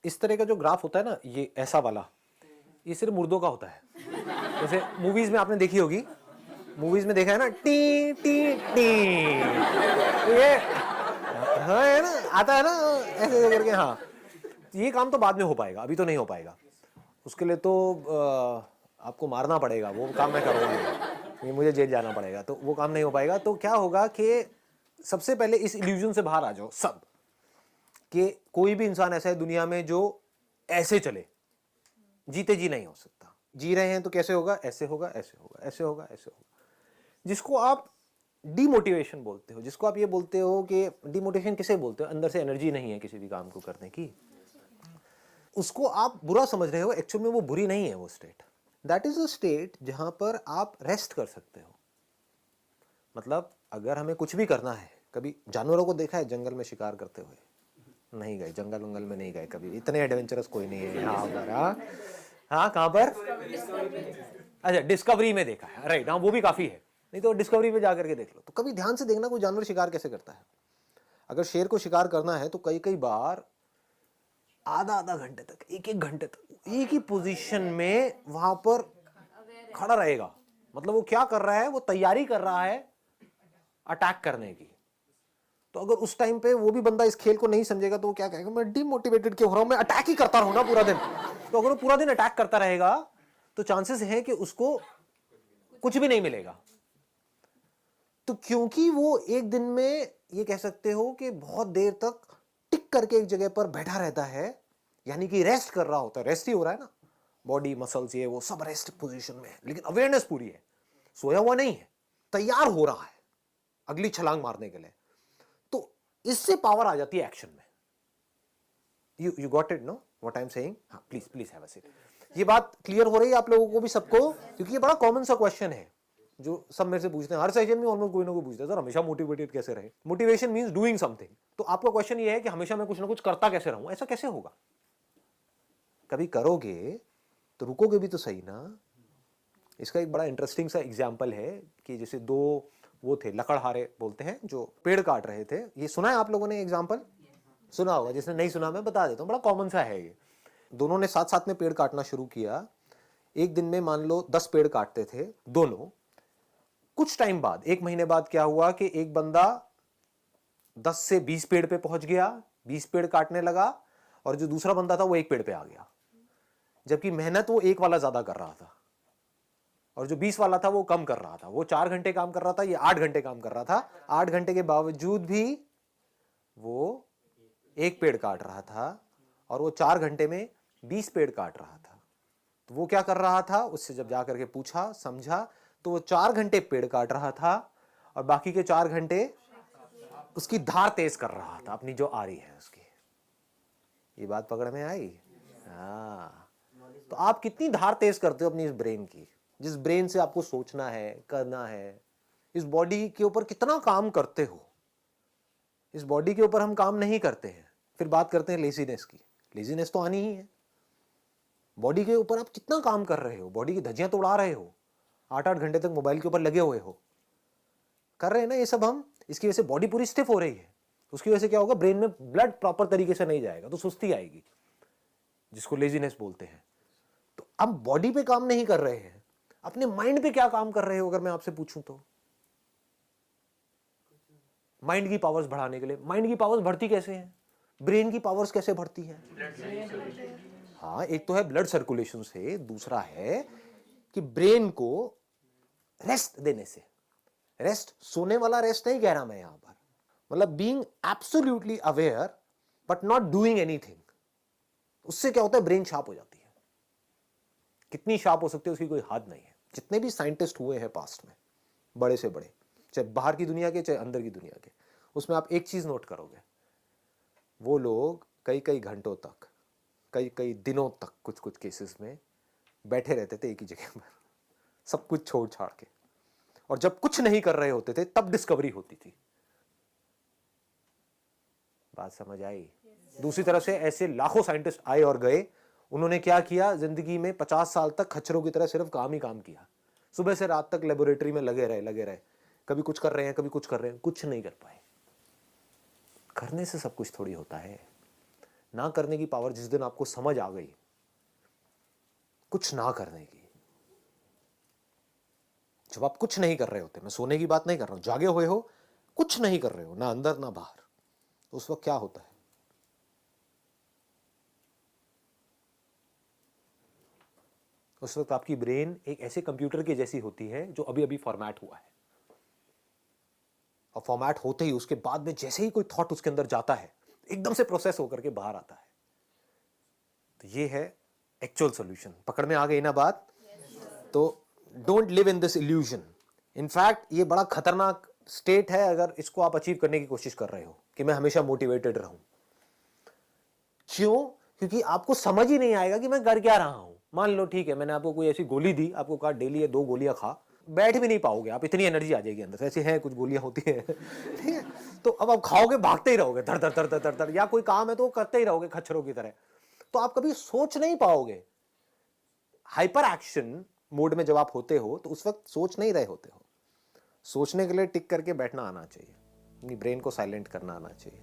इस तरह का जो ग्राफ होता है ना, ये ऐसा वाला, ये सिर्फ मुर्दों का होता है। जैसे मूवीज में आपने देखी होगी, मूवीज में देखा है ना, टी टी टी, ये हाँ है ना, आता है ना ऐसे करके। हाँ, ये काम तो बाद में हो पाएगा, अभी तो नहीं हो पाएगा। उसके लिए तो आपको मारना पड़ेगा, वो काम मैं करूँगा नहीं, मुझे जेल जाना पड़ेगा, तो वो काम नहीं हो पाएगा। तो क्या होगा कि सबसे पहले इस इल्यूजन से बाहर आ जाओ सब, कि कोई भी इंसान ऐसा है दुनिया में जो ऐसे चले, जीते जी नहीं हो सकता। जी रहे हैं तो कैसे होगा, ऐसे होगा, ऐसे होगा, ऐसे होगा, ऐसे होगा। जिसको आप डीमोटिवेशन बोलते हो, जिसको आप ये बोलते हो कि डीमोटिवेशन किसे बोलते हो, अंदर से एनर्जी नहीं है किसी भी काम को करने की, उसको आप बुरा समझ रहे हो। एक्चुअल में वो बुरी नहीं है, वो state, that is a state जहां पर आप रेस्ट कर सकते हो। मतलब अगर हमें कुछ भी करना है, कभी जानवरों को देखा है जंगल में शिकार करते हुए? नहीं गए, जंगल वंगल में नहीं गए कभी, इतने एडवेंचरस कोई नहीं है यहाँ पर। हाँ कहाँ पर? अच्छा, डिस्कवरी में देखा है, राइट। हाँ वो भी काफी है, नहीं तो डिस्कवरी में जाकर के देख लो। तो कभी ध्यान से देखना कोई जानवर शिकार कैसे करता है। अगर शेर को शिकार करना है तो कई कई बार आधा आधा घंटे तक, एक एक घंटे तक एक ही पोजीशन में वहां पर खड़ा रहेगा। मतलब वो क्या कर रहा है, वो तैयारी कर रहा है अटैक करने की। तो अगर उस टाइम पे वो भी बंदा इस खेल को नहीं समझेगा तो वो क्या कहेगा, मैं डिमोटिवेटेड क्यों हो रहा हूं, मैं अटैक ही करता रहूं ना पूरा दिन। तो अगर वो पूरा दिन अटैक करता रहेगा तो चांसेस है कि उसको कुछ भी नहीं मिलेगा। तो क्योंकि वो एक दिन में ये कह सकते हो कि बहुत देर तक टिक करके एक जगह पर बैठा रहता है, यानी कि रेस्ट कर रहा होता है, रेस्ट ही हो रहा है ना, बॉडी मसल्स ये वो सब रेस्ट पोजीशन में है, लेकिन अवेयरनेस पूरी है, सोया हुआ नहीं है, तैयार हो रहा है अगली छलांग मारने के लिए। तो इससे पावर आ जाती है एक्शन में। You got it know what I am saying? हाँ please please have a seat. ये बात क्लियर हो रही है आप लोगों को भी, सबको? क्योंकि ये बड़ा कॉमन सा क्वेश्चन है जो सब मेरे से पूछते हैं, हर सेशन में ऑलमोस्ट कोई ना कोई पूछता है, सर हमेशा मोटिवेटेड कैसे रहे? Motivation means doing something. तो आपका क्वेश्चन ये है कि हमेशा मैं कुछ ना कुछ करता कैसे रहूं? ऐसा कैसे होगा? कभी करोगे तो रुकोगे भी तो सही ना। इसका एक बड़ा इंटरेस्टिंग सा एग्जाम्पल है कि जैसे दो वो थे, लकड़हारे बोलते हैं, जो पेड़ काट रहे थे। ये सुना है आप लोगों ने एग्जाम्पल? सुना होगा, जिसने नहीं सुना मैं बता देता हूँ, बड़ा कॉमन सा है ये। दोनों ने साथ साथ में पेड़ काटना शुरू किया। एक दिन में मान लो 10 पेड़ काटते थे दोनों। कुछ टाइम बाद, एक महीने बाद क्या हुआ कि एक बंदा 10 से 20 पेड़ पे पहुंच गया, 20 पेड़ काटने लगा, और जो दूसरा बंदा था वो एक पेड़ पे आ गया। जबकि मेहनत वो एक वाला ज्यादा कर रहा था और जो 20 वाला था वो कम कर रहा था। वो 4 घंटे काम कर रहा था, ये 8 घंटे काम कर रहा था। 8 घंटे के बावजूद भी वो एक पेड़ काट रहा था और वो 4 घंटे में 20 पेड़ काट रहा था। तो वो क्या कर रहा था, उससे जब जाकर के पूछा, समझा, तो वो 4 घंटे पेड़ काट रहा था और बाकी के 4 घंटे उसकी धार तेज कर रहा था, अपनी जो आ रही है उसकी। ये बात पकड़ में आई? हाँ। तो आप कितनी धार तेज करते हो अपनी इस ब्रेन की, जिस ब्रेन से आपको सोचना है, करना है। इस बॉडी के ऊपर कितना काम करते हो? इस बॉडी के ऊपर हम काम नहीं करते हैं, फिर बात करते हैं लेजीनेस की। लेजीनेस तो आनी ही है। बॉडी के ऊपर आप कितना काम कर रहे हो, बॉडी की धज्जियां तो उड़ा रहे हो, 8-8 घंटे तक मोबाइल के ऊपर लगे हुए हो, कर रहे हैं ना ये सब हम। इसकी वजह से बॉडी पूरी स्टिफ हो रही है। उसकी वजह से क्या होगा, ब्रेन में ब्लड प्रॉपर तरीके से नहीं जाएगा तो सुस्ती आएगी, जिसको लेजीनेस बोलते हैं। तो अब बॉडी पे काम नहीं कर रहे हैं, अपने माइंड पे क्या काम कर रहे हो अगर मैं आपसे पूछूं तो? माइंड की पावर्स बढ़ाने के लिए। माइंड की पावर्स बढ़ती कैसे हैं? ब्रेन की पावर्स कैसे बढ़ती हैं? हाँ, एक तो है ब्लड सर्कुलेशन से, दूसरा है कि ब्रेन को रेस्ट देने से। रेस्ट सोने वाला रेस्ट नहीं कह रहा मैं यहां पर, मतलब being absolutely aware but not doing anything. उससे क्या होता है, ब्रेन शार्प हो जाती है। कितनी शार्प हो सकती है उसकी कोई हद नहीं है। जितने भी साइंटिस्ट हुए हैं पास्ट में, बड़े से बड़े, चाहे बाहर की दुनिया के चाहे अंदर की दुनिया के, उसमें आप एक चीज नोट करोगे, वो लोग कई कई घंटों तक, कई कई दिनों तक, कुछ कुछ केसेस में बैठे रहते थे एक ही जगह पर, सब कुछ छोड़ छाड़ के। और जब कुछ नहीं कर रहे होते थे तब डिस्कवरी होती थी। बात समझ आई? दूसरी तरफ से ऐसे लाखों साइंटिस्ट आए और गए। उन्होंने क्या किया, जिंदगी में 50 साल तक खच्चरों की तरह सिर्फ काम ही काम किया। सुबह से रात तक लेबोरेटरी में लगे रहे। कभी कुछ कर रहे हैं, कभी कुछ कर रहे हैं, कुछ नहीं कर पाए। करने से सब कुछ थोड़ी होता है। ना करने की पावर जिस दिन आपको समझ आ गई, कुछ ना करने की, जब आप कुछ नहीं कर रहे होते, मैं सोने की बात नहीं कर रहा हूं, जागे हुए हो, कुछ नहीं कर रहे हो, ना अंदर ना बाहर, तो उस वक्त क्या होता है? उस वक्त आपकी ब्रेन एक ऐसे कंप्यूटर के जैसी होती है जो अभी अभी फॉर्मेट हुआ है, और फॉर्मेट होते ही उसके बाद में जैसे ही कोई थॉट उसके अंदर जाता है, एकदम से प्रोसेस होकर के बाहर आता है। तो ये है एक्चुअल सॉल्यूशन। पकड़ में आ गई ना बात? तो don't live in this illusion. In fact ये बड़ा खतरनाक स्टेट है अगर इसको आप अचीव करने की कोशिश कर रहे हो कि मैं हमेशा मोटिवेटेड रहूं। क्यों? क्योंकि आपको समझ ही नहीं आएगा कि मैं कर क्या रहा हूं। मान लो ठीक है, मैंने आपको कोई ऐसी गोली दी, आपको कहा डेली ये 2 गोलियां खा, बैठ भी नहीं पाओगे आप, इतनी एनर्जी आ जाएगी अंदर से। ऐसी हैं कुछ गोलियां होती हैं ठीक है, तो अब आप खाओगे, भागते ही रहोगे धड़ धड़ धड़ धड़ धड़ धड़, या कोई काम है तो करते ही रहोगे खच्चरों की तरह, तो आप कभी सोच नहीं पाओगे। हाइपर एक्शन मोड में जब आप होते हो तो उस वक्त सोच नहीं रहे होते हो। सोचने के लिए टिक करके बैठना आना चाहिए, अपनी ब्रेन को साइलेंट करना आना चाहिए।